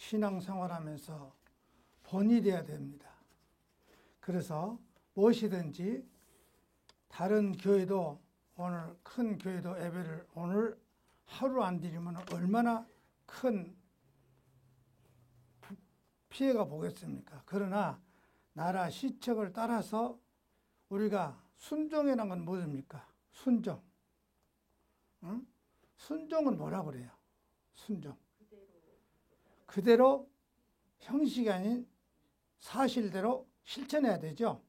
신앙생활하면서 본이 되어야 됩니다. 그래서 무엇이든지 다른 교회도 오늘 큰 교회도 예배를 오늘 하루 안 드리면 얼마나 큰 피해가 보겠습니까? 그러나 나라 시책을 따라서 우리가 순종이라는 건 무엇입니까? 순종. 응? 순종은 뭐라고 그래요? 순종. 그대로 형식이 아닌 사실대로 실천해야 되죠.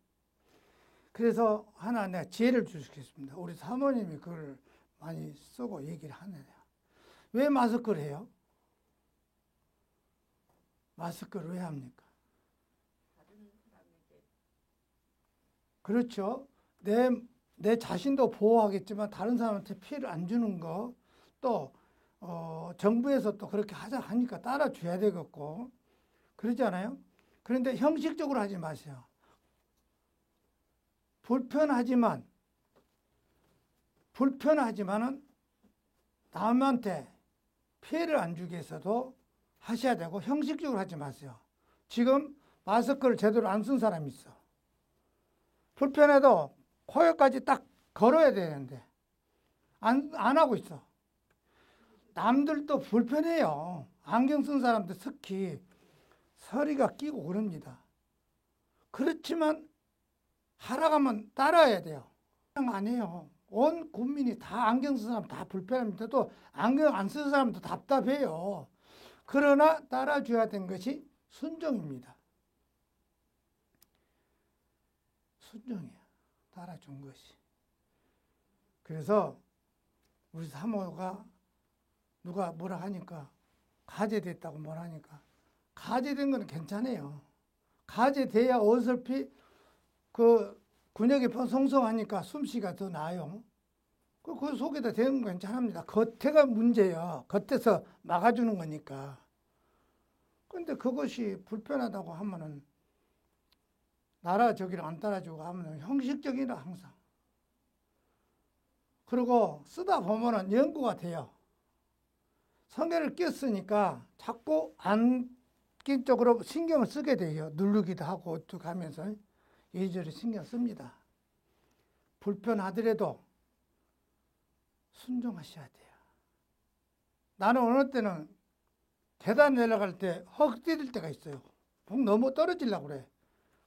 그래서 하나 내가 지혜를 주시겠습니다. 우리 사모님이 그걸 많이 쓰고 얘기를 하네요. 왜 마스크를 해요? 마스크를 왜 합니까? 그렇죠. 내 자신도 보호하겠지만 다른 사람한테 피해를 안 주는 거, 또 정부에서 또 그렇게 하자 하니까 따라줘야 되겠고 그러지 않아요? 그런데 형식적으로 하지 마세요. 불편하지만은 남한테 피해를 안 주기 위해서도 하셔야 되고 형식적으로 하지 마세요. 지금 마스크를 제대로 안 쓴 사람이 있어. 불편해도 코에까지 딱 걸어야 되는데 안 하고 있어. 남들도 불편해요. 안경 쓴 사람들 특히 서리가 끼고 그럽니다. 그렇지만 하라고 하면 따라야 돼요. 아니에요. 온 국민이 다 안경 쓴 사람 다 불편합니다. 또 안경 안 쓴 사람도 답답해요. 그러나 따라줘야 되는 것이 순종입니다. 순종이야. 따라준 것이. 그래서 우리 사모가 누가 뭐라 하니까 가제됐다고 뭐라 하니까 가제된 건 괜찮아요. 가제돼야 어설피 그 근육이 성성하니까 숨쉬기가 더 나아요. 그 속에다 대는 건 괜찮습니다. 겉에가 문제예요. 겉에서 막아주는 거니까. 근데 그것이 불편하다고 하면은 나라 저기를 안 따라주고 하면 형식적이라 항상. 그리고 쓰다 보면은 연구가 돼요. 성에를 꼈으니까 자꾸 안 낀 쪽으로 신경을 쓰게 돼요. 누르기도 하고 어떻게 하면서 이리저리 신경 씁니다. 불편하더라도 순종하셔야 돼요. 나는 어느 때는 계단 내려갈 때 헉 뛰들 때가 있어요. 너무 떨어지려고 그래.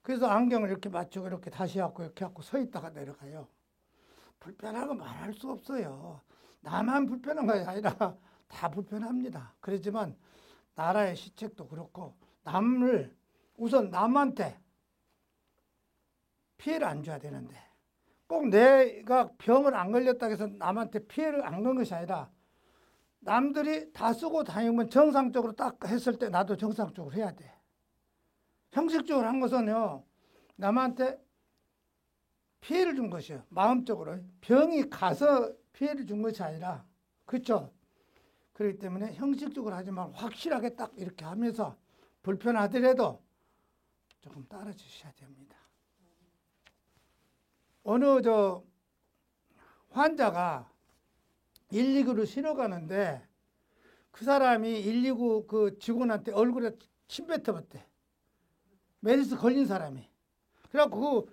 그래서 안경을 이렇게 맞추고 이렇게 다시 하고 이렇게 하고 서 있다가 내려가요. 불편하고 말할 수 없어요. 나만 불편한 것이 아니라 다 불편합니다. 그렇지만 나라의 시책도 그렇고 우선 남한테 피해를 안 줘야 되는데 꼭 내가 병을 안 걸렸다고 해서 남한테 피해를 안 건 것이 아니라 남들이 다 쓰고 다니면 정상적으로 딱 했을 때 나도 정상적으로 해야 돼. 형식적으로 한 것은요, 남한테 피해를 준 것이에요. 마음적으로. 병이 가서 피해를 준 것이 아니라, 그렇죠? 그렇기 때문에 형식적으로 하지 말고 확실하게 딱 이렇게 하면서 불편하더라도 조금 따라주셔야 됩니다. 어느 환자가 119를 실어 가는데 그 사람이 119 그 직원한테 얼굴에 침 뱉어봤대. 메르스 걸린 사람이. 그래갖고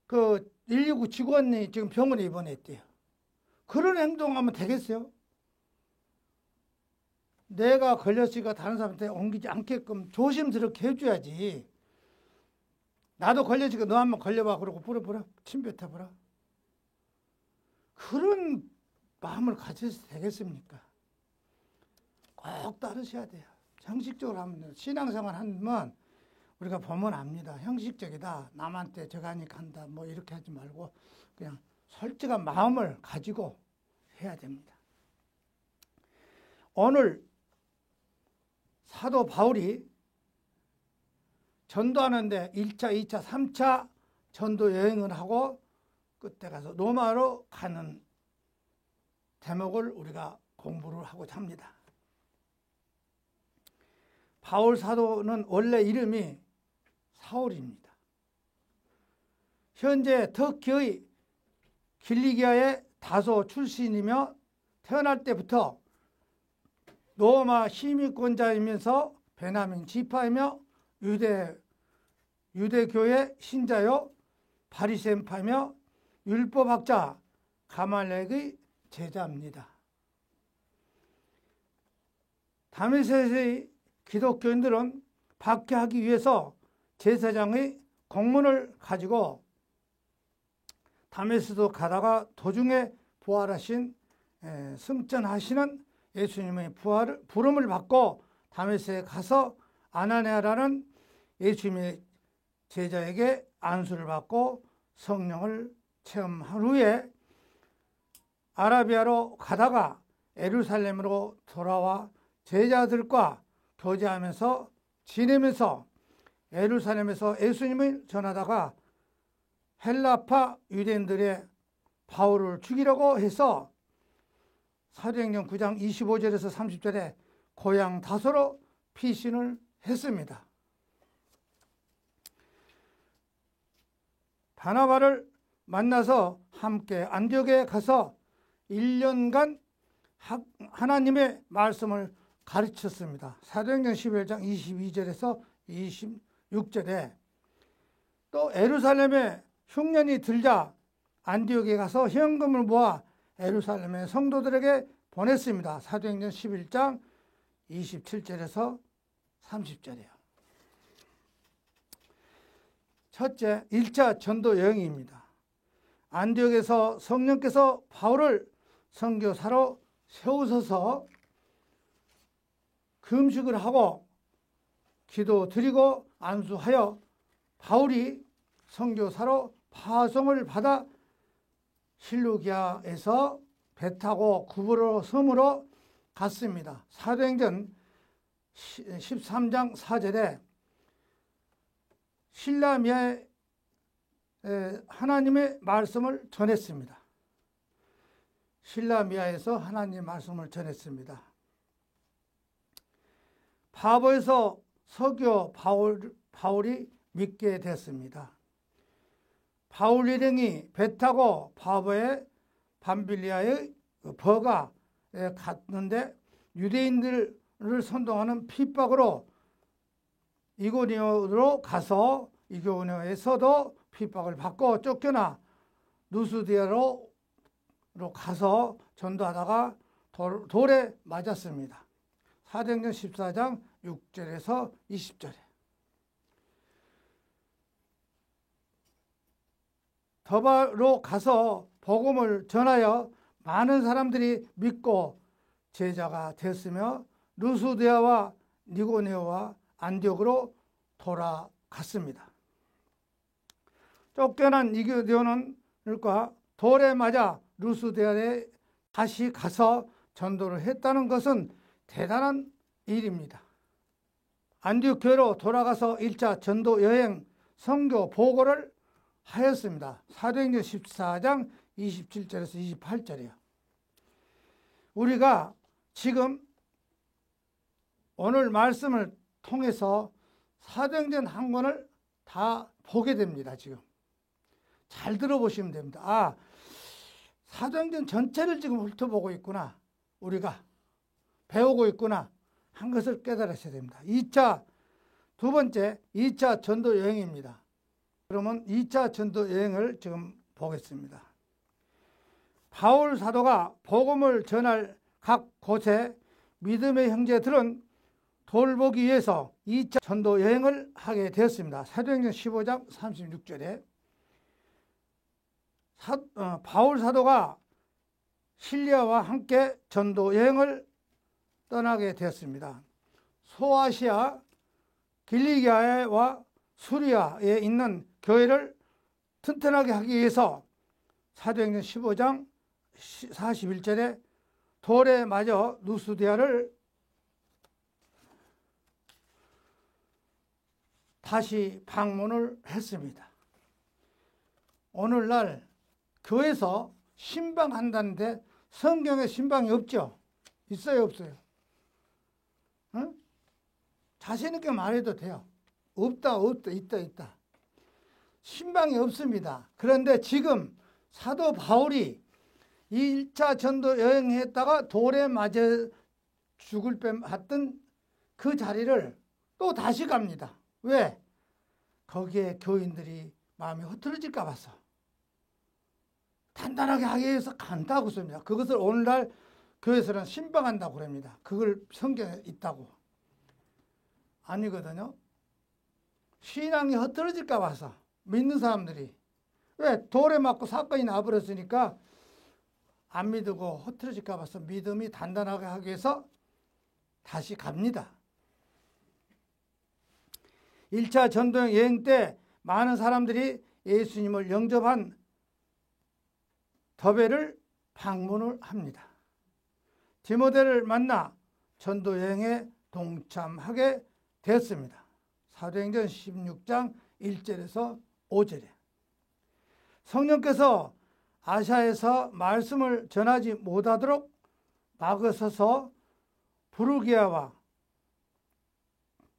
그 119 직원이 지금 병원에 입원했대요. 그런 행동하면 되겠어요? 내가 걸렸으니까 다른 사람한테 옮기지 않게끔 조심스럽게 해줘야지. 나도 걸렸으니까 너 한번 걸려봐. 그러고 뿌려보라. 침 뱉어보라. 그런 마음을 가져서 되겠습니까? 꼭 따르셔야 돼요. 형식적으로 하면 신앙생활 하면 우리가 보면 압니다. 형식적이다. 남한테 저거 하니까 한다. 뭐 이렇게 하지 말고 그냥 솔직한 마음을 가지고 해야 됩니다. 오늘 사도 바울이 전도하는데 1차, 2차, 3차 전도 여행을 하고 끝에 가서 로마로 가는 대목을 우리가 공부를 하고자 합니다. 바울 사도는 원래 이름이 사울입니다. 현재 터키의 길리기아의 다소 출신이며 태어날 때부터 로마 시민권자이면서 베냐민 지파이며 유대교의 신자요 바리새파이며 율법학자 가말렉의 제자입니다. 다메섹의 기독교인들은 박해하기 위해서 제사장의 공문을 가지고 다메섹도 가다가 도중에 부활하신 승천하시는 예수님의 부름을 받고 다메섹에 가서 아나니아라는 예수님의 제자에게 안수를 받고 성령을 체험한 후에 아라비아로 가다가 예루살렘으로 돌아와 제자들과 교제하면서 지내면서 예루살렘에서 예수님을 전하다가 헬라파 유대인들의 바울을 죽이려고 해서 사도행전 9장 25절에서 30절에 고향 다소로 피신을 했습니다. 바나바를 만나서 함께 안디옥에 가서 1년간 하나님의 말씀을 가르쳤습니다. 사도행전 11장 22절에서 26절에 또 예루살렘에 흉년이 들자 안디옥에 가서 현금을 모아 예루살렘의 성도들에게 보냈습니다. 사도행전 11장 27절에서 30절이에요. 첫째, 1차 전도 여행입니다. 안디옥에서 성령께서 바울을 선교사로 세우셔서 금식을 하고 기도 드리고 안수하여 바울이 선교사로 파송을 받아 실루기아에서 배 타고 구브로 섬으로 갔습니다. 사도행전 13장 4절에 실라미아에 하나님의 말씀을 전했습니다. 실라미아에서 하나님의 말씀을 전했습니다. 바보에서 서교 바울이 믿게 됐습니다. 바울 일행이 배 타고 바보의 밤빌리아의 버가에 갔는데 유대인들을 선동하는 핍박으로 이고니오로 가서 이고니오에서도 핍박을 받고 쫓겨나 누스디아로 가서 전도하다가 돌에 맞았습니다. 사도행전 14장 6절에서 20절에 더바로 가서 복음을 전하여 많은 사람들이 믿고 제자가 됐으며 루스디아와 니고네오와 안디옥으로 돌아갔습니다. 쫓겨난 이고니오는과 돌에 맞아 루스디아에 다시 가서 전도를 했다는 것은 대단한 일입니다. 안디옥 교회로 돌아가서 1차 전도 여행 선교 보고를 하였습니다. 사도행전 14장 27절에서 28절이요. 우리가 지금 오늘 말씀을 통해서 사도행전 한 권을 다 보게 됩니다. 지금 잘 들어보시면 됩니다. 사도행전 전체를 지금 훑어보고 있구나. 우리가 배우고 있구나 한 것을 깨달으셔야 됩니다. 두 번째 2차 전도 여행입니다. 그러면 2차 전도 여행을 지금 보겠습니다. 바울 사도가 복음을 전할 각 곳에 믿음의 형제들은 돌보기 위해서 2차 전도 여행을 하게 되었습니다. 사도행전 15장 36절에 바울 사도가 실리아와 함께 전도 여행을 떠나게 되었습니다. 소아시아, 길리기아와 수리아에 있는 교회를 튼튼하게 하기 위해서 사도행전 15장 41절에 돌에 맞아 누스디아를 다시 방문을 했습니다. 오늘날 교회에서 신방한다는데 성경에 신방이 없죠? 있어요, 없어요? 응? 자신 있게 말해도 돼요. 없다, 있다. 신방이 없습니다. 그런데 지금 사도 바울이 1차 전도 여행했다가 돌에 맞아 죽을 뻔했던 그 자리를 또 다시 갑니다. 왜? 거기에 교인들이 마음이 흐트러질까 봐서. 단단하게 하기 위해서 간다고 씁니다. 그것을 오늘날 교회에서는 신방한다고 그럽니다. 그걸 성경에 있다고. 아니거든요. 신앙이 흐트러질까 봐서 믿는 사람들이. 왜? 돌에 맞고 사건이 나버렸으니까 안 믿고 흐트러질까 봐서 믿음이 단단하게 하기 위해서 다시 갑니다. 1차 전도 여행 때 많은 사람들이 예수님을 영접한 더베를 방문을 합니다. 디모데를 만나 전도 여행에 동참하게 되었습니다. 사도행전 16장 1절에서 5절에 성령께서 아시아에서 말씀을 전하지 못하도록 막으셔서 부르기아와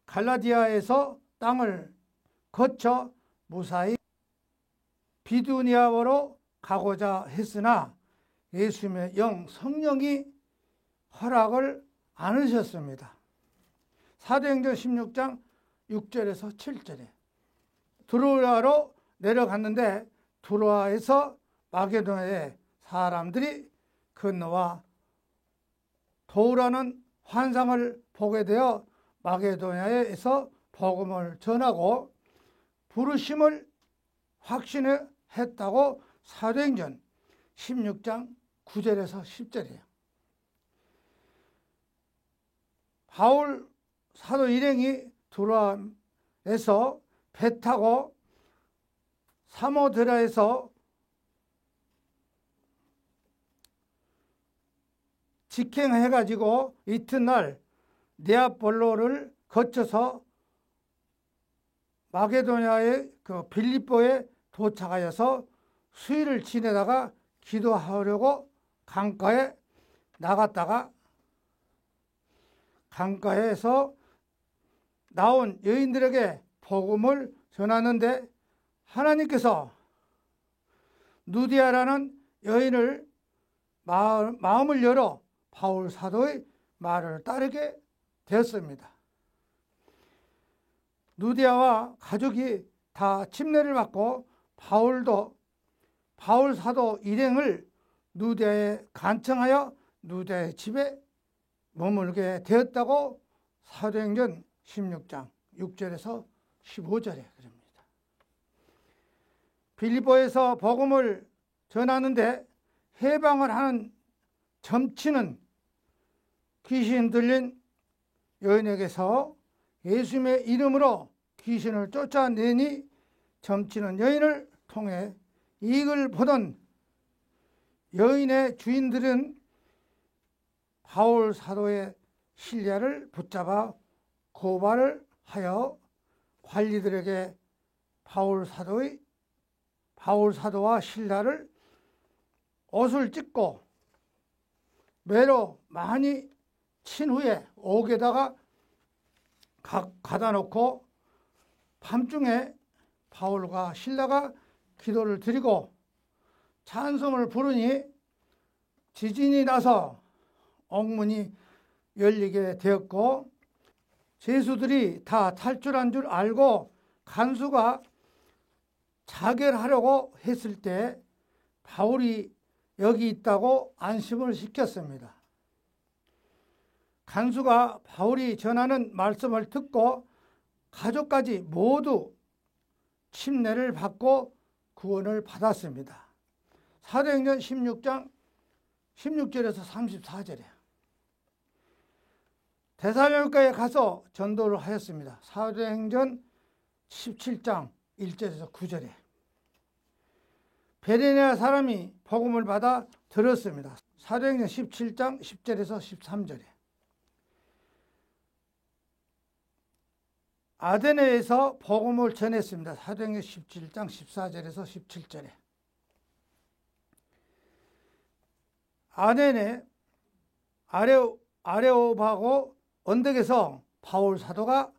갈라디아에서 땅을 거쳐 무사히 비두니아로 가고자 했으나 예수님의 영 성령이 허락을 안 하셨습니다. 사도행전 16장 6절에서 7절에 드로아로 내려갔는데 드로아에서 마게도냐에 사람들이 건너와 도우라는 환상을 보게 되어 마게도냐에서 복음을 전하고 부르심을 확신했다고 사도행전 16장 9절에서 10절이에요. 바울 사도 일행이 드로아에서 배 타고 사모드라에서 직행해가지고 이튿날 네아폴로를 거쳐서 마게도냐의 그 빌립보에 도착하여서 수일을 지내다가 기도하려고 강가에 나갔다가 강가에서 나온 여인들에게 복음을 전하는데 하나님께서 누디아라는 여인을 마음을 열어 바울 사도의 말을 따르게 되었습니다. 누디아와 가족이 다 침례를 받고 바울 사도 일행을 누디아에 간청하여 누디아의 집에 머물게 되었다고 사도행전 16장 6절에서 15절에 그럽니다. 빌립보에서 복음을 전하는데 해방을 하는 점치는 귀신 들린 여인에게서 예수님의 이름으로 귀신을 쫓아내니 점치는 여인을 통해 이익을 보던 여인의 주인들은 바울 사도의 신뢰를 붙잡아 고발을 하여 관리들에게 바울 사도와 신라를 옷을 찢고 매로 많이 친 후에 옥에다가 가다 놓고 밤중에 바울과 신라가 기도를 드리고 찬송을 부르니 지진이 나서 옥문이 열리게 되었고 죄수들이 다 탈출한 줄 알고 간수가 자결하려고 했을 때 바울이 여기 있다고 안심을 시켰습니다. 간수가 바울이 전하는 말씀을 듣고 가족까지 모두 침례를 받고 구원을 받았습니다. 사도행전 16장 16절에서 34절에 데살로니가에 가서 전도를 하였습니다. 사도행전 17장 1절에서 9절에 베레네 사람이 복음을 받아 들었습니다. 사도행전 17장 10절에서 13절에 아데네에서 복음을 전했습니다. 사도행전 17장 14절에서 17절에 아데네 아레오바고 언덕에서 바울 사도가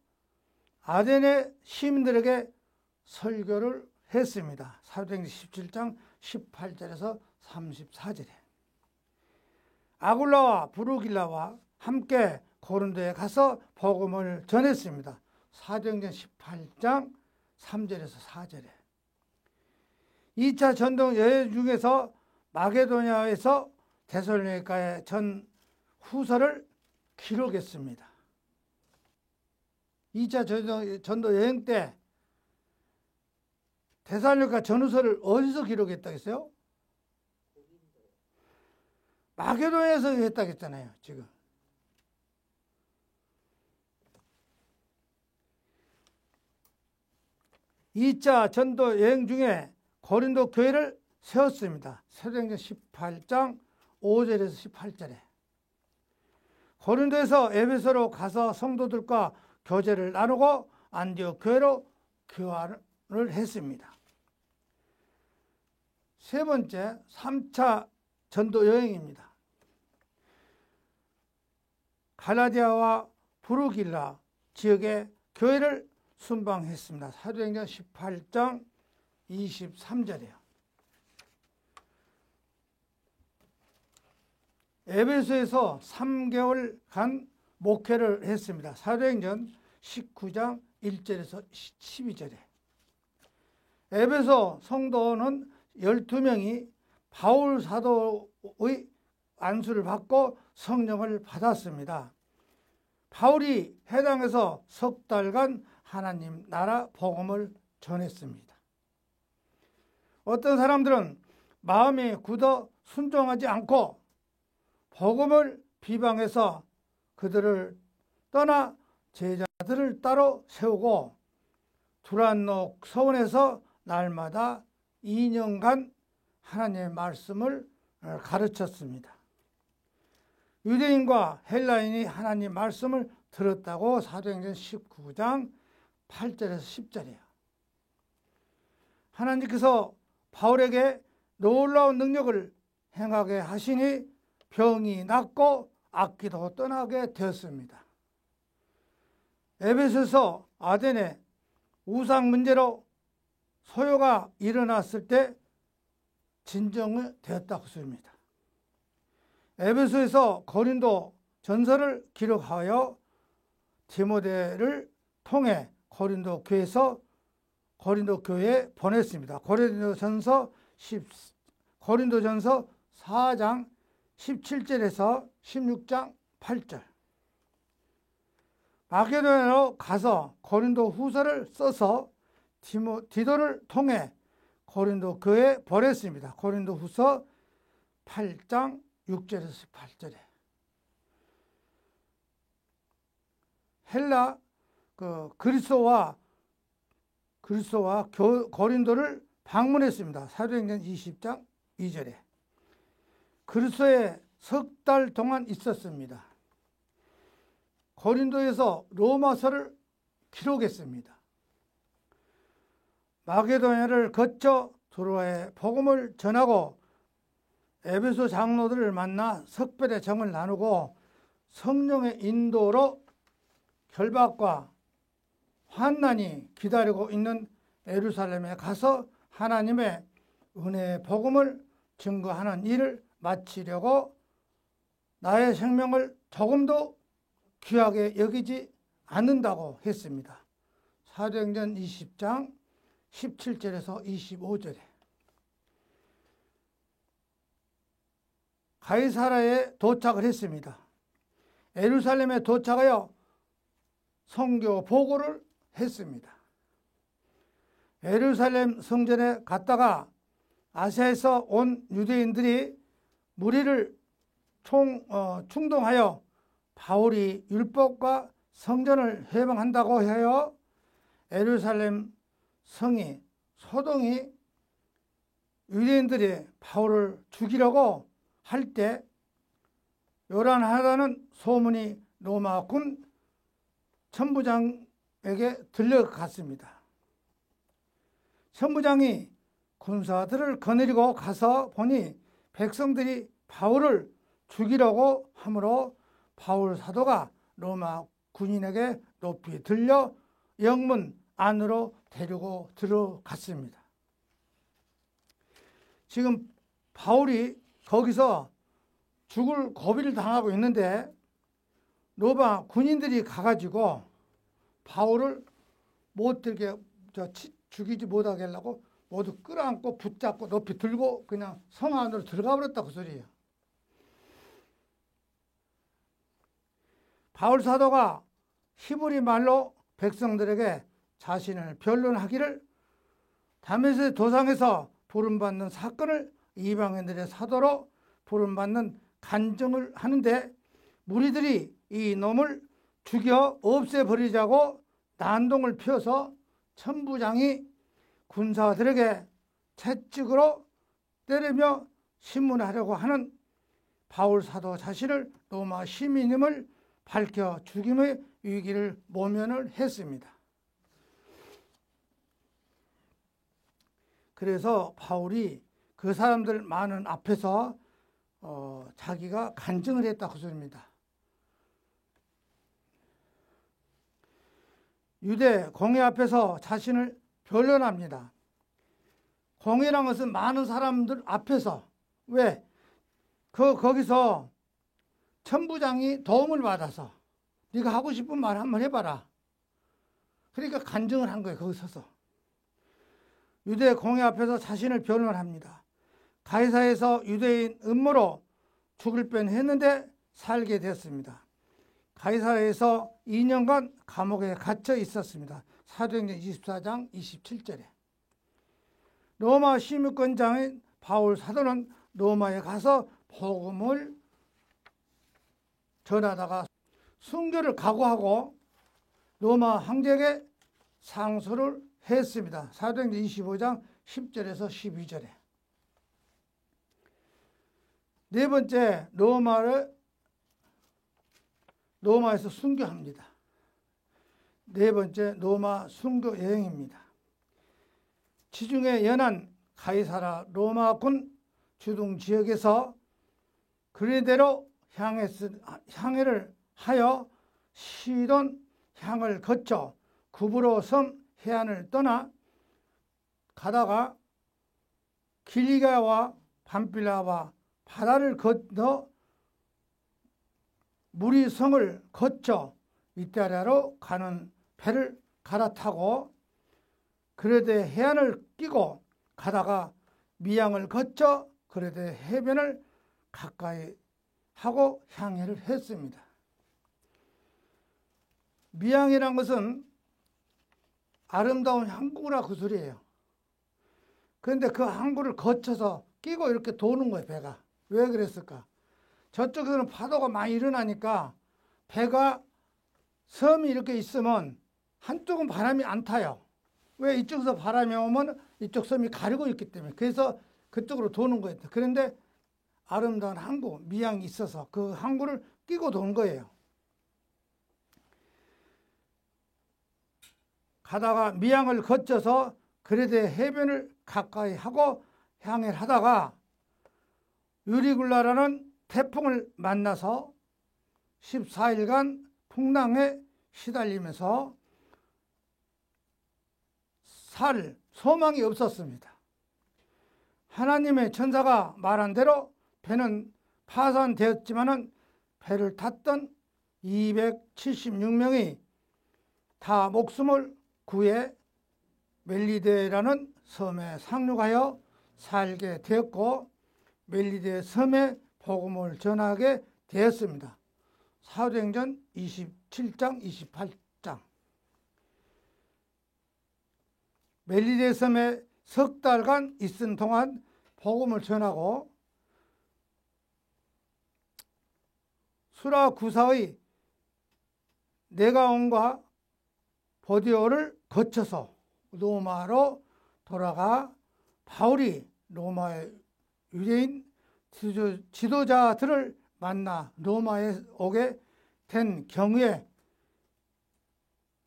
아데네 시민들에게 설교를 했습니다. 사도행전 17장 18절에서 34절에 아굴라와 브루길라와 함께 고린도에 가서 복음을 전했습니다. 사도행전 18장 3절에서 4절에. 2차 전도 여행 중에서 마게도냐에서 데살로니가의 전 후서를 기록했습니다. 2차 전도 여행 때 데살로니가 전후서를 어디서 기록했다고 했어요? 마게도냐에서 했다고 했잖아요, 지금. (2차) 전도 여행 중에 고린도 교회를 세웠습니다. 사도행전 18장 5절에서 18절에. 고린도에서 에베소로 가서 성도들과 교제를 나누고 안디옥 교회로 교환을 했습니다. 세 번째, 3차 전도 여행입니다. 갈라디아와 브루길라 지역의 교회를 순방했습니다. 사도행전 18장 23절이에요. 에베소에서 3개월간 목회를 했습니다. 사도행전 19장 1절에서 12절에. 에베소 성도는 12명이 바울 사도의 안수를 받고 성령을 받았습니다. 바울이 해당에서 석 달간 하나님 나라 복음을 전했습니다. 어떤 사람들은 마음이 굳어 순종하지 않고 복음을 비방해서 그들을 떠나 제자들을 따로 세우고 두란노 서원에서 날마다 2년간 하나님의 말씀을 가르쳤습니다. 유대인과 헬라인이 하나님 말씀을 들었다고 사도행전 19장 8절에서 10절이에요. 하나님께서 바울에게 놀라운 능력을 행하게 하시니 병이 낫고 악기도 떠나게 되었습니다. 에베소서 아덴에 우상 문제로 소요가 일어났을 때 진정이 되었다고 했습니다. 에베소에서 고린도 전서를 기록하여 디모데를 통해 고린도 교회에 보냈습니다. 고린도전서 4장 17절에서 16장 8절. 마게도냐로 가서 고린도 후서를 써서 디도를 통해 고린도 교회에 보냈습니다. 고린도 후서 8장 6절에서 18절에. 헬라 그리스도와 고린도를 방문했습니다. 사도행전 20장 2절에. 그리스도에 석 달 동안 있었습니다. 고린도에서 로마서를 기록했습니다. 마게도냐를 거쳐 두로아에 복음을 전하고 에베소 장로들을 만나 석별의 정을 나누고 성령의 인도로 결박과 환난이 기다리고 있는 예루살렘에 가서 하나님의 은혜의 복음을 증거하는 일을 마치려고 나의 생명을 조금도 귀하게 여기지 않는다고 했습니다. 사도행전 20장 17절에서 25절에. 가이사라에 도착을 했습니다. 예루살렘에 도착하여 선교 보고를 했습니다. 예루살렘 성전에 갔다가 아시아에서 온 유대인들이 무리를 충동하여 바울이 율법과 성전을 해방한다고 하여 예루살렘 성이 소동이 유대인들이 바울을 죽이려고 할 때 요란하다는 소문이 로마 군 천부장에게 들려갔습니다. 천부장이 군사들을 거느리고 가서 보니 백성들이 바울을 죽이려고 하므로 바울 사도가 로마 군인에게 높이 들려 영문 안으로 데리고 들어갔습니다. 지금 바울이 거기서 죽을 고비를 당하고 있는데 로마 군인들이 가가지고 바울을 못 들게 죽이지 못하게 하려고 모두 끌어안고 붙잡고 높이 들고 그냥 성 안으로 들어가 버렸다 그 소리예요. 바울 사도가 히브리 말로 백성들에게 자신을 변론하기를 다메섹 도상에서 부름받는 사건을 이방인들의 사도로 부름받는 간증을 하는데 무리들이 이 놈을 죽여 없애버리자고 난동을 피워서 천부장이 군사들에게 채찍으로 때리며 신문하려고 하는 바울 사도 자신을 로마 시민임을 밝혀 죽임의 위기를 모면을 했습니다. 그래서 바울이 그 사람들 많은 앞에서 자기가 간증을 했다 그 소리입니다. 유대 공회 앞에서 자신을 변론합니다. 공회란 것은 많은 사람들 앞에서 왜? 거기서 천부장이 도움을 받아서 네가 하고 싶은 말 한번 해봐라. 그러니까 간증을 한 거예요. 거기 서서. 유대 공회 앞에서 자신을 변론합니다. 가이사에서 유대인 음모로 죽을 뻔했는데 살게 됐습니다. 가이사에서 2년간 감옥에 갇혀 있었습니다. 사도행전 24장 27절에. 로마 시민권장인 바울 사도는 로마에 가서 복음을 전하다가 순교를 각오하고 로마 황제에게 상소를 했습니다. 사도행전 25장 10절에서 12절에. 네 번째, 로마에서 순교합니다. 네 번째, 로마 순교 여행입니다. 지중해 연안 가이사라 로마군 주둔 지역에서 그리데로 향해를 하여 시돈 향을 거쳐 구브로 섬 해안을 떠나 가다가 길리가와 밤빌라와 바다를 건너 무리성을 거쳐 이따리아로 가는 배를 갈아타고 그레데 해안을 끼고 가다가 미양을 거쳐 그레데 해변을 가까이 하고 향해를 했습니다. 미양이란 것은 아름다운 항구라 그 소리예요. 그런데 그 항구를 거쳐서 끼고 이렇게 도는 거예요, 배가. 왜 그랬을까? 저쪽에서는 파도가 많이 일어나니까 배가 섬이 이렇게 있으면 한쪽은 바람이 안 타요. 왜? 이쪽에서 바람이 오면 이쪽 섬이 가리고 있기 때문에. 그래서 그쪽으로 도는 거예요. 그런데 아름다운 항구, 미양이 있어서 그 항구를 끼고 도는 거예요. 가다가 미양을 거쳐서 그레데 해변을 가까이 하고 향해를 하다가 유리굴라라는 태풍을 만나서 14일간 풍랑에 시달리면서 살 소망이 없었습니다. 하나님의 천사가 말한 대로 배는 파산되었지만은 배를 탔던 276명이 다 목숨을 구해 멜리데라는 섬에 상륙하여 살게 되었고 멜리데 섬에 복음을 전하게 되었습니다. 사도행전 27장 28장. 멜리데 섬에 석 달간 있은 동안 복음을 전하고 수라구사의 네가온과 보디오를 거쳐서 로마로 돌아가 바울이 로마의 유대인 지도자들을 만나 로마에 오게 된 경우에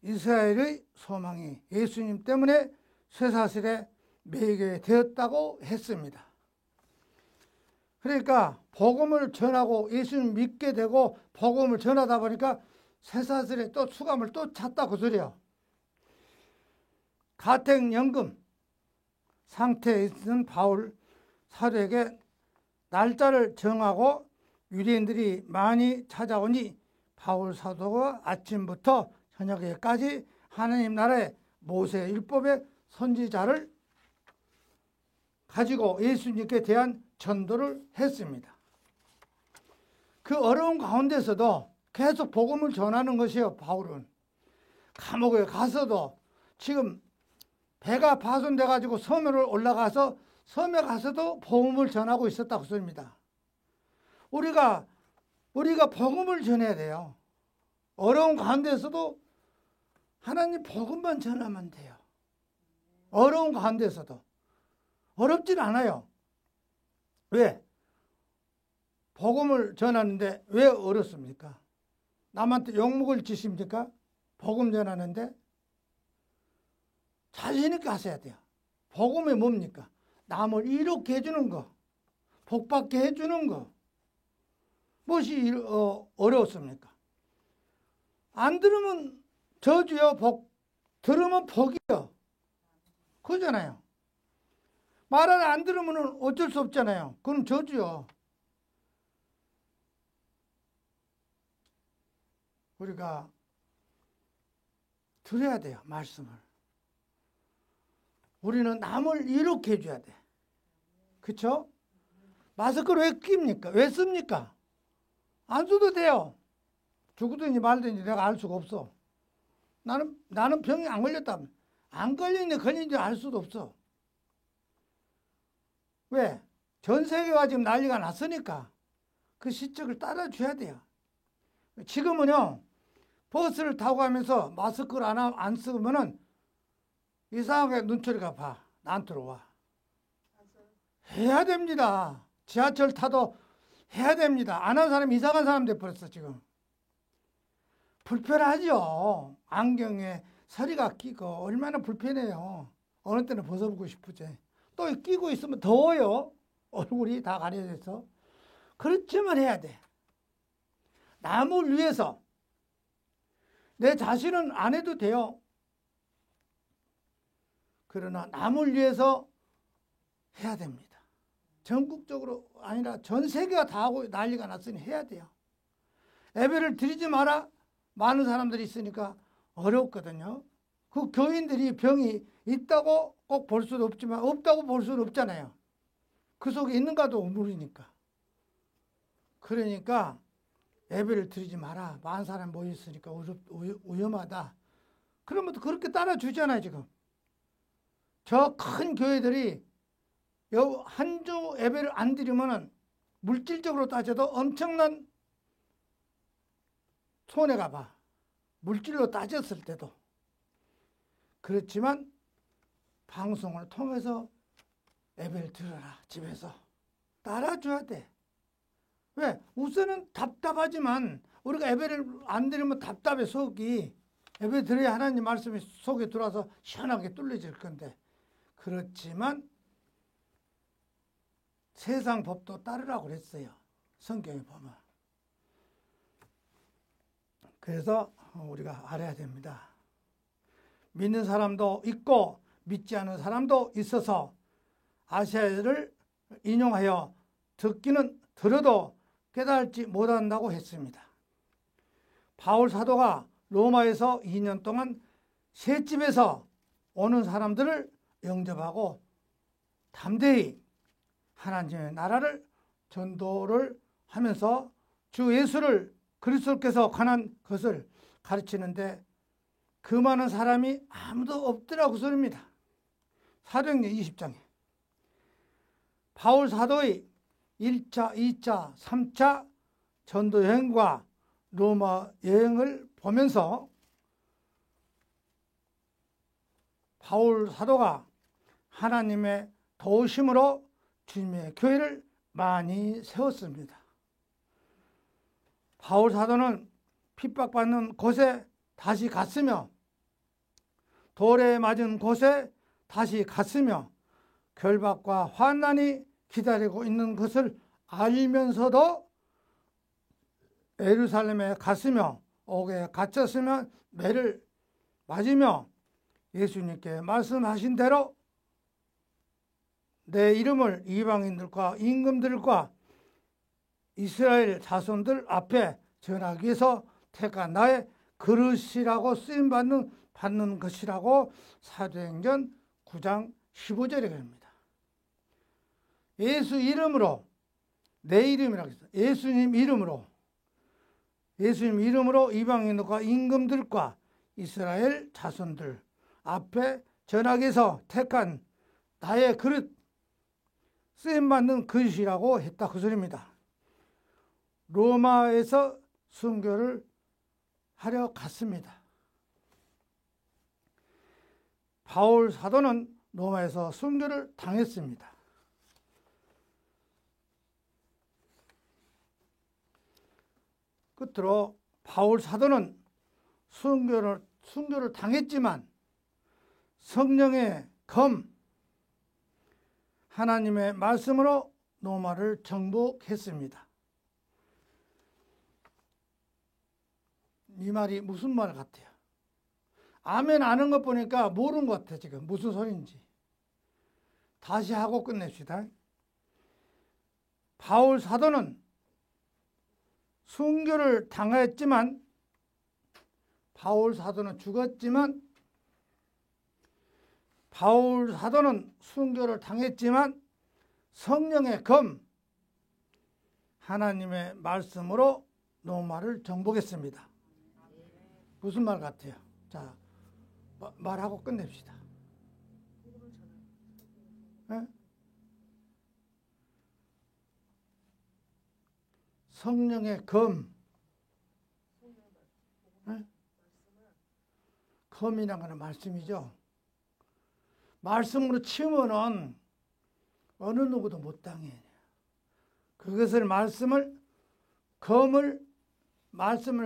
이스라엘의 소망이 예수님 때문에 쇠사슬에 매이게 되었다고 했습니다. 그러니까 복음을 전하고 예수님 믿게 되고 복음을 전하다 보니까 쇠사슬에 또 수감을 또 찼다 그 소리예요. 가택연금 상태에 있는 바울 사도에게 날짜를 정하고 유대인들이 많이 찾아오니 바울 사도가 아침부터 저녁에까지 하나님 나라의 모세 율법의 선지자를 가지고 예수님께 대한 전도를 했습니다. 그 어려운 가운데서도 계속 복음을 전하는 것이요. 바울은 감옥에 가서도 지금 배가 파손돼 가지고 섬으로 올라가서 섬에 가서도 복음을 전하고 있었다고 씁니다. 우리가 복음을 전해야 돼요. 어려운 가운데서도 하나님 복음만 전하면 돼요. 어려운 가운데서도 어렵진 않아요. 왜? 복음을 전하는데 왜 어렵습니까? 남한테 욕먹을 짓입니까? 복음 전하는데 자신 있게 하셔야 돼요. 복음이 뭡니까? 남을 이롭게 해주는 거, 복받게 해주는 거. 무엇이 어려웠습니까? 안 들으면 저주요, 들으면 복이요. 그러잖아요. 말을 안 들으면 어쩔 수 없잖아요. 그럼 저주요. 우리가 들어야 돼요, 말씀을. 우리는 남을 이롭게 해줘야 돼. 그쵸? 마스크를 왜 낍니까? 왜 씁니까? 안 써도 돼요. 죽든지 말든지 내가 알 수가 없어. 나는 병이 안 걸렸다면. 안 걸리는데 걸린지 알 수도 없어. 왜? 전 세계가 지금 난리가 났으니까 그 시적을 따라줘야 돼요. 지금은요, 버스를 타고 가면서 마스크를 안 쓰면은 이상하게 눈초리가 봐. 나한테로 와. 해야 됩니다. 지하철 타도 해야 됩니다. 안 하는 사람이 이상한 사람 돼버렸어, 지금. 불편하죠. 안경에 서리가 끼고 얼마나 불편해요. 어느 때는 벗어보고 싶으지. 또 끼고 있으면 더워요. 얼굴이 다 가려져서. 그렇지만 해야 돼. 남을 위해서. 내 자신은 안 해도 돼요. 그러나 남을 위해서 해야 됩니다. 전국적으로 아니라 전 세계가 다 하고 난리가 났으니 해야 돼요. 예배를 드리지 마라. 많은 사람들이 있으니까 어렵거든요. 그 교인들이 병이 있다고 꼭 볼 수도 없지만 없다고 볼 수는 없잖아요. 그 속에 있는가도 모르니까. 그러니까 예배를 드리지 마라. 많은 사람 모였으니까 위험하다. 그러면 또 그렇게 따라주잖아요, 지금. 저 큰 교회들이 한 주 예배를 안 드리면은 물질적으로 따져도 엄청난 손해가 봐. 물질로 따졌을 때도. 그렇지만 방송을 통해서 예배를 드려라. 집에서. 따라줘야 돼. 왜? 우선은 답답하지만 우리가 예배를 안 드리면 답답해 속이. 예배 드려야 하나님 말씀이 속에 들어와서 시원하게 뚫려질 건데. 그렇지만 세상 법도 따르라고 그랬어요. 성경에 보면. 그래서 우리가 알아야 됩니다. 믿는 사람도 있고 믿지 않는 사람도 있어서 아시아를 인용하여 듣기는 들어도 깨달지 못한다고 했습니다. 바울 사도가 로마에서 2년 동안 셋집에서 오는 사람들을 영접하고 담대히 하나님의 나라를 전도를 하면서 주 예수를 그리스도께서 관한 것을 가르치는데 그 많은 사람이 아무도 없더라고 소리입니다. 사도행전 20장에 바울 사도의 1차, 2차, 3차 전도 여행과 로마 여행을 보면서 바울 사도가 하나님의 도우심으로 주님의 교회를 많이 세웠습니다. 바울 사도는 핍박받는 곳에 다시 갔으며 돌에 맞은 곳에 다시 갔으며 결박과 환난이 기다리고 있는 것을 알면서도 예루살렘에 갔으며 옥에 갇혔으며 매를 맞으며 예수님께 말씀하신 대로 내 이름을 이방인들과 임금들과 이스라엘 자손들 앞에 전하기 위해서 택한 나의 그릇이라고 받는 것이라고 사도행전 9장 15절에 그럽니다. 예수 이름으로, 내 이름이라고 했어요. 예수님 이름으로 이방인들과 임금들과 이스라엘 자손들 앞에 전하기 위해서 택한 나의 그릇, 쓰임받는 그릇이라고 했다 그 소리입니다. 로마에서 순교를 하려 갔습니다. 바울 사도는 로마에서 순교를 당했습니다. 끝으로 바울 사도는 순교를 당했지만 성령의 검, 하나님의 말씀으로 로마를 정복했습니다. 이 말이 무슨 말 같아요? 아멘 아는 것 보니까 모르는 것 같아. 지금 무슨 소리인지 다시 하고 끝냅시다. 바울 사도는 순교를 당했지만, 바울 사도는 죽었지만, 바울 사도는 순교를 당했지만 성령의 검, 하나님의 말씀으로 로마를 정복했습니다. 무슨 말 같아요? 자, 말하고 끝냅시다. 네? 성령의 검, 네? 검이란 거는 말씀이죠. 말씀으로 치면은 어느 누구도 못 당해. 그것을 말씀을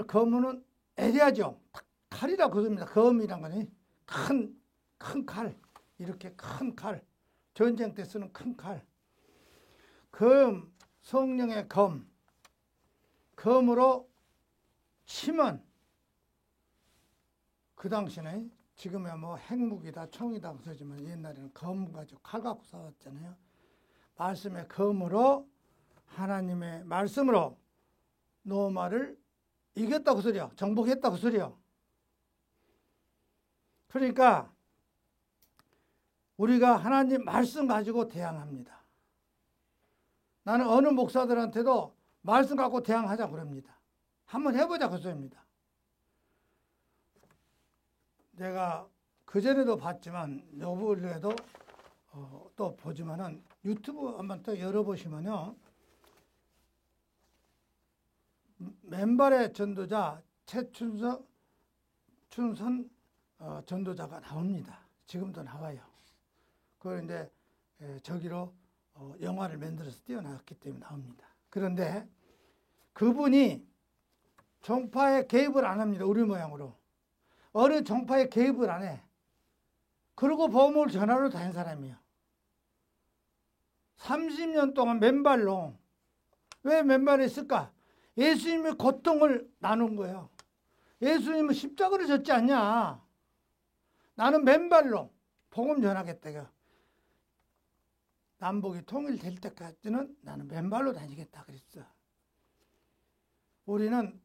검으면 애려야죠. 칼이라 그럽니다. 검이란 거는 큰 칼, 이렇게 큰 칼, 전쟁 때 쓰는 큰 칼. 검, 성령의 검으로 치면 그 당시에 지금은 뭐 핵무기다 총이다 그러지만 옛날에는 검 가지고 칼 갖고 싸웠잖아요. 말씀의 검으로, 하나님의 말씀으로 로마를 이겼다고 소리요. 정복했다고 소리요. 그러니까 우리가 하나님 말씀 가지고 대항합니다. 나는 어느 목사들한테도 말씀 갖고 대항하자 그럽니다. 한번 해보자 그 소리입니다. 내가 그전에도 봤지만 요번에도 또 보지만은 유튜브 한번 또 열어보시면요, 맨발의 전도자 최춘선 전도자가 나옵니다. 지금도 나와요. 그걸 이제 저기로 영화를 만들어서 띄워놨기 때문에 나옵니다. 그런데 그분이 종파에 개입을 안 합니다. 우리 모양으로. 어느 종파에 개입을 안 해. 그리고 보험을 전하러 다닌 사람이에요. 30년 동안 맨발로. 왜 맨발에 있을까? 예수님의 고통을 나눈 거예요. 예수님은 십자가를 졌지 않냐. 나는 맨발로 복음 전하겠다. 남북이 통일될 때까지는 나는 맨발로 다니겠다 그랬어. 우리는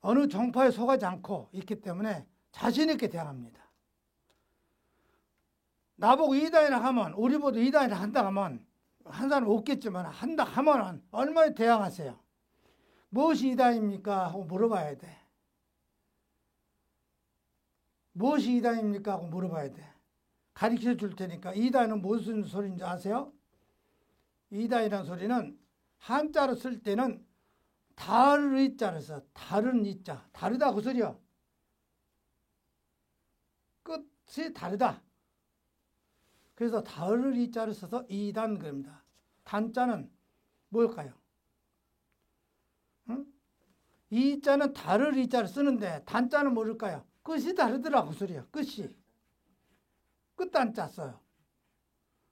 어느 종파에 속하지 않고 있기 때문에 자신 있게 대항합니다. 나보고 이단이라 하면, 우리보다 이단이라 한다 하면 한 사람 없겠지만 한다 하면 얼마나 대항하세요? 무엇이 이단입니까? 하고 물어봐야 돼. 무엇이 이단입니까? 하고 물어봐야 돼. 가르쳐 줄 테니까. 이단은 무슨 소리인지 아세요? 이단이라는 소리는 한자로 쓸 때는 다를 이자를 써. 다른 이자. 다르다 그 소리야. 끝이 다르다. 그래서 다를 이자를 써서 이단 그럽니다. 단자는 뭘까요? 응? 이자는 다를 이자를 쓰는데 단자는 뭘까요? 끝이 다르더라 그 소리야. 끝이. 끝단자 써요.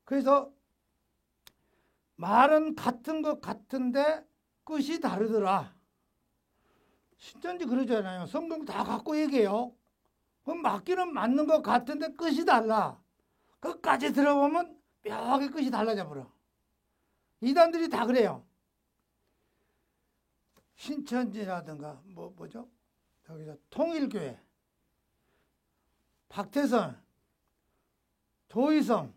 그래서 말은 같은 것 같은데 끝이 다르더라. 신천지 그러잖아요. 성경 다 갖고 얘기해요. 그럼 맞기는 맞는 것 같은데 끝이 달라. 끝까지 들어보면 묘하게 끝이 달라져 버려. 이단들이 다 그래요. 신천지라든가 뭐죠? 저기서 통일교회, 박태선, 조희성,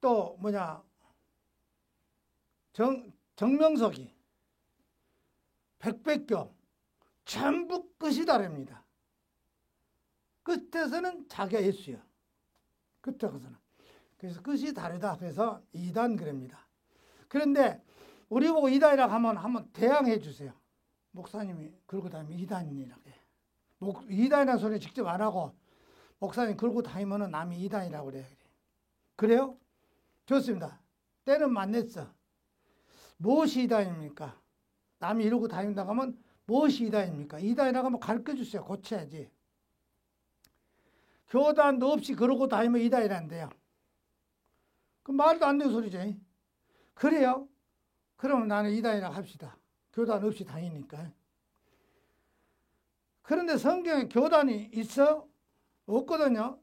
또 정명석이, 백백교 전부 끝이 다릅니다. 끝에서는 자기가 예수야. 끝에서는. 그래서 끝이 다르다. 그래서 이단 그럽니다. 그런데 우리 보고 이단이라고 하면 한번 대항해 주세요. 목사님이 걸고 다니면 이단이라고 해. 이단이라는 소리 직접 안 하고 목사님 걸고 다니면 남이 이단이라고 그래. 그래요? 좋습니다. 때는 만났어. 무엇이 이단입니까? 남이 이러고 다닌다고 하면 무엇이 이단입니까? 이단이라고 하면 가르쳐 주세요. 고쳐야지. 교단도 없이 그러고 다니면 이단이란데요. 그 말도 안 되는 소리죠. 그래요? 그러면 나는 이단이라고 합시다. 교단 없이 다니니까. 그런데 성경에 교단이 있어? 없거든요.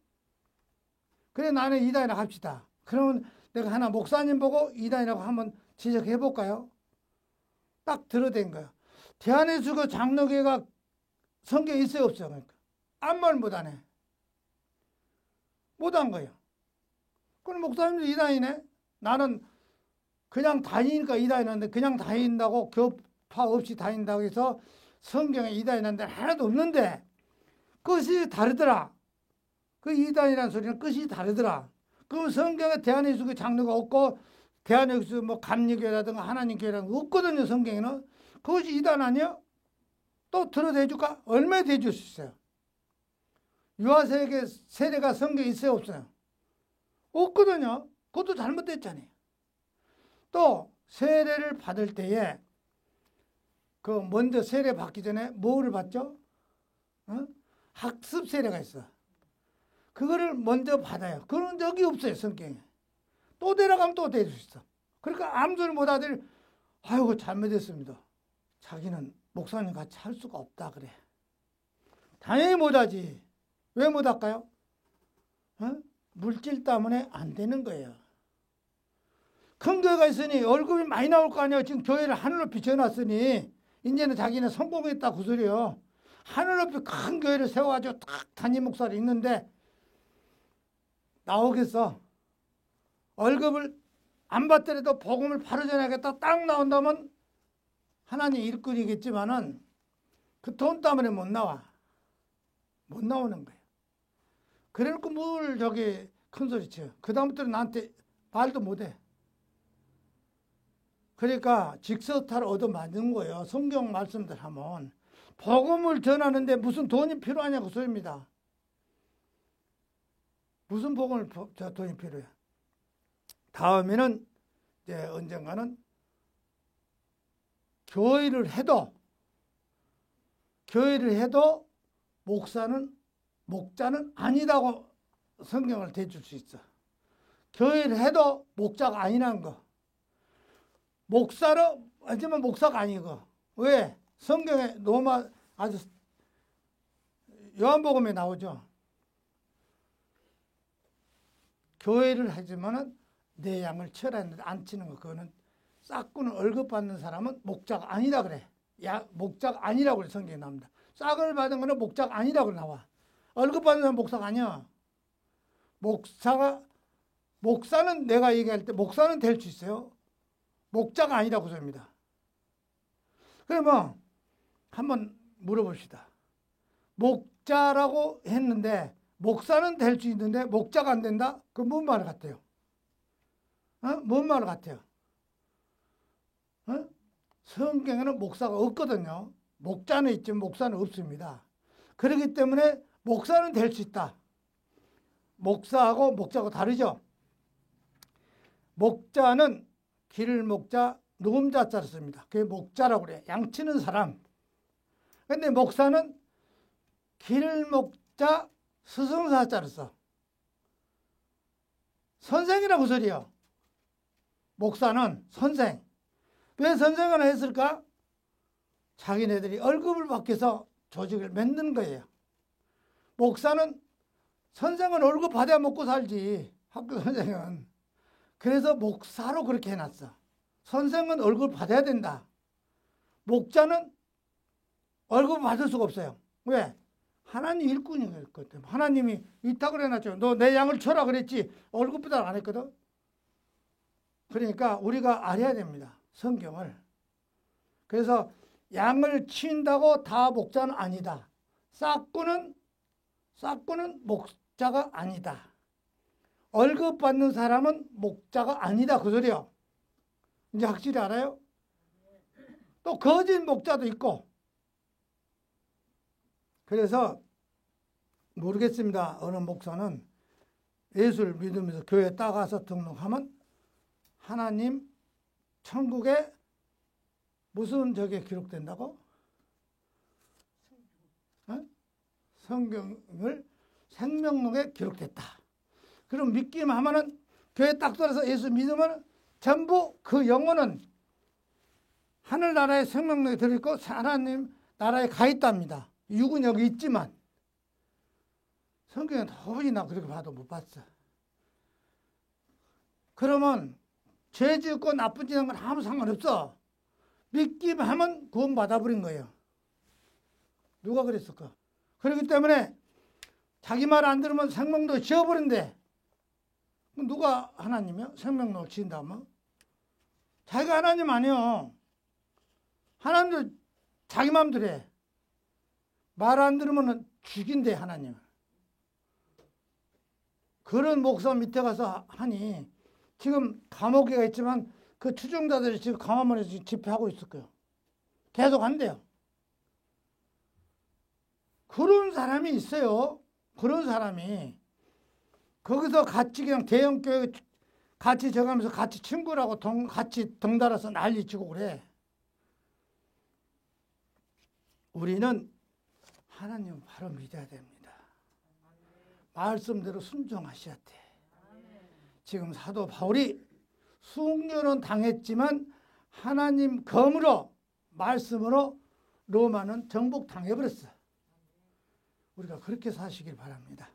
그래 나는 이단이라고 합시다. 그러면 내가 하나 목사님 보고 이단이라고 한번 지적해 볼까요? 딱 들어댄 거야. 대한예수교 장로교가 성경에 있어요, 없어요? 그러니까 아무 말 못하네. 못한 거예요. 그럼 목사님도 이단이네? 나는 그냥 다니니까 이단이는데 그냥 다닌다고 교파 없이 다닌다고 해서 성경에 이단이라는 데는 하나도 없는데 끝이 다르더라. 그 이단이라는 소리는 끝이 다르더라. 그럼 성경에 대한예수교 장로가 없고 대한예수 감리교회라든가 하나님교회라든가 없거든요. 성경에는. 그것이 이단 아니야? 또 들어대줄까? 얼마나 대줄 수 있어요? 유아세계 세례가 성경에 있어요? 없어요? 없거든요. 그것도 잘못됐잖아요. 또 세례를 받을 때에 그 먼저 세례 받기 전에 뭐를 받죠? 학습 세례가 있어. 그거를 먼저 받아요. 그런 적이 없어요. 성경에. 또 데려가면 또 데릴 수 있어. 그러니까 아무 소리 못 하더니 아이고 잘못했습니다. 자기는 목사님 같이 할 수가 없다 그래. 당연히 못하지. 왜 못할까요? 물질 때문에 안 되는 거예요. 큰 교회가 있으니 월급이 많이 나올 거 아니에요. 지금 교회를 하늘높이 지어놨으니 이제는 자기는 성공했다 그 소리요. 하늘높이 큰 교회를 세워가지고 딱 담임 목사를 있는데 나오겠어. 월급을 안 받더라도 복음을 바로 전하겠다 딱 나온다면 하나님 일꾼이겠지만은 그 돈 때문에 못 나와. 못 나오는 거예요. 그래놓고 뭘 저기 큰 소리 쳐. 그다음부터는 나한테 말도 못해. 그러니까 직서타를 얻어맞는 거예요. 성경 말씀들 하면. 복음을 전하는데 무슨 돈이 필요하냐고 소리입니다. 무슨 복음을 돈이 필요해. 다음에는 이제 언젠가는 교회를 해도 목자는 아니다고 성경을 대줄 수 있어. 교회를 해도 목자가 아니라는 거. 목사로 하지만 목사가 아니고. 왜? 성경에 로마 아주 요한복음에 나오죠. 교회를 하지만은 내 양을 치라 했는데 안 치는 거. 그거는 싹구는 월급 받는 사람은 목자가 아니다 그래. 목자가 아니라고 그래. 성경에 나옵니다. 싹을 받은 거는 목자가 아니라고 나와. 월급 받는 사람은 목사가 아니야. 목사는 내가 얘기할 때 목사는 될 수 있어요. 목자가 아니라고 소리입니다. 그러면 한번 물어봅시다. 목자라고 했는데 목사는 될 수 있는데 목자가 안 된다? 그건 뭔 말 같아요? 뭔 말 같아요? 성경에는 목사가 없거든요. 목자는 있지만 목사는 없습니다. 그렇기 때문에 목사는 될 수 있다. 목사하고 목자하고 다르죠. 목자는 기를 목자, 노음자자를 씁니다. 그게 목자라고 그래. 양치는 사람. 근데 목사는 기를 목자, 스승사자를 써. 선생이라고 소리요. 목사는 선생. 왜 선생을 했을까? 자기네들이 월급을 받기 위해서 조직을 맺는 거예요. 목사는 선생은 월급 받아야 먹고 살지. 학교 선생은. 그래서 목사로 그렇게 해놨어. 선생은 월급을 받아야 된다. 목자는 월급 받을 수가 없어요. 왜? 하나님 일꾼이거든. 하나님이 위탁을 해놨죠. 너 내 양을 쳐라 그랬지. 월급 부담 안 했거든. 그러니까 우리가 알아야 됩니다. 성경을. 그래서 양을 친다고 다 목자는 아니다. 싹구는 목자가 아니다. 월급 받는 사람은 목자가 아니다. 그 소리요. 이제 확실히 알아요? 또 거짓 목자도 있고. 그래서 모르겠습니다. 어느 목사는 예수를 믿으면서 교회에 따가서 등록하면 하나님 천국에 무슨 저게 기록된다고? 성경을 생명록에 기록됐다. 그럼 믿기만 하면은 교회 딱 들어서 예수 믿으면 전부 그 영혼은 하늘나라의 생명록에 들어있고 하나님 나라에 가 있답니다. 육은 여기 있지만 성경에 도저히 나 그렇게 봐도 못 봤어. 그러면 죄 짓고 나쁜 짓 한 건 아무 상관없어. 믿기만 하면 구원 받아버린 거예요. 누가 그랬을까? 그렇기 때문에 자기 말 안 들으면 생명도 지어버린대. 누가 하나님이요? 생명록을 지은다면? 자기가 하나님 아니요. 하나님도 자기 마음대로 해. 말 안 들으면 죽인대, 하나님. 그런 목사 밑에 가서 하니 지금 감옥에 가 있지만 그 추종자들이 지금 강화문에서 집회하고 있을 거예요. 계속 한대요. 그런 사람이 있어요. 그런 사람이. 거기서 같이 그냥 대형교회 같이 저가면서 같이 친구라고 같이 덩달아서 난리치고 그래. 우리는 하나님 바로 믿어야 됩니다. 말씀대로 순종하셔야 돼. 지금 사도 바울이 순교는 당했지만 하나님 검으로 말씀으로 로마는 정복당해버렸어. 우리가 그렇게 사시길 바랍니다.